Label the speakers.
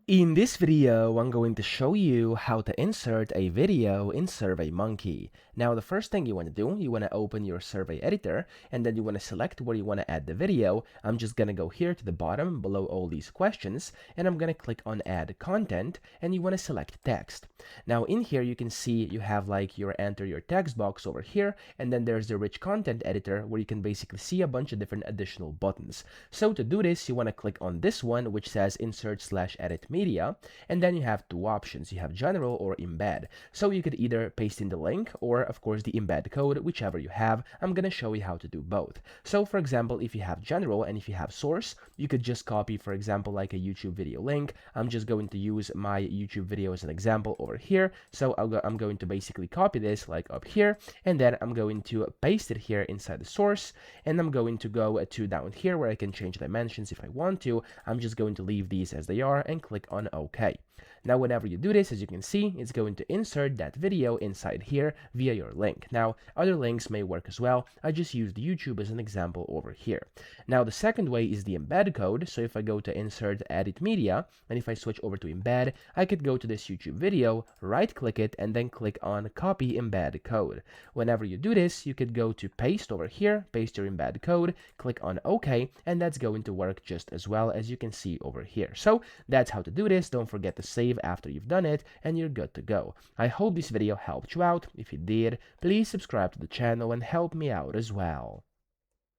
Speaker 1: In this video, I'm going to show you how to insert a video in SurveyMonkey. Now, the first thing you want to do, you want to open your survey editor, and then you want to select where you want to add the video. I'm just going to go here to the bottom below all these questions, and I'm going to click on Add Content, and you want to select Text. Now, in here, you can see you have like your enter your text box over here, and then there's the Rich Content Editor where you can basically see a bunch of different additional buttons. So to do this, you want to click on this one, which says Insert/Edit Media, and then you have two options. You have general or embed. So you could either paste in the link or of course the embed code, whichever you have. I'm going to show you how to do both. So for example, if you have general and if you have source, you could just copy, for example, like a YouTube video link. I'm just going to use my YouTube video as an example over here. So I'm going to basically copy this like up here, and then I'm going to paste it here inside the source, and I'm going to go to down here where I can change dimensions if I want to. I'm just going to leave these as they are and click on OK. Now, whenever you do this, as you can see, it's going to insert that video inside here via your link. Now, other links may work as well. I just used YouTube as an example over here. Now, the second way is the embed code. So if I go to Insert, Edit Media, and if I switch over to Embed, I could go to this YouTube video, right-click it, and then click on Copy Embed Code. Whenever you do this, you could go to Paste over here, paste your embed code, click on OK, and that's going to work just as well as you can see over here. So that's how to do this. Don't forget to save after you've done it, and you're good to go. I hope this video helped you out. If it did, please subscribe to the channel and help me out as well.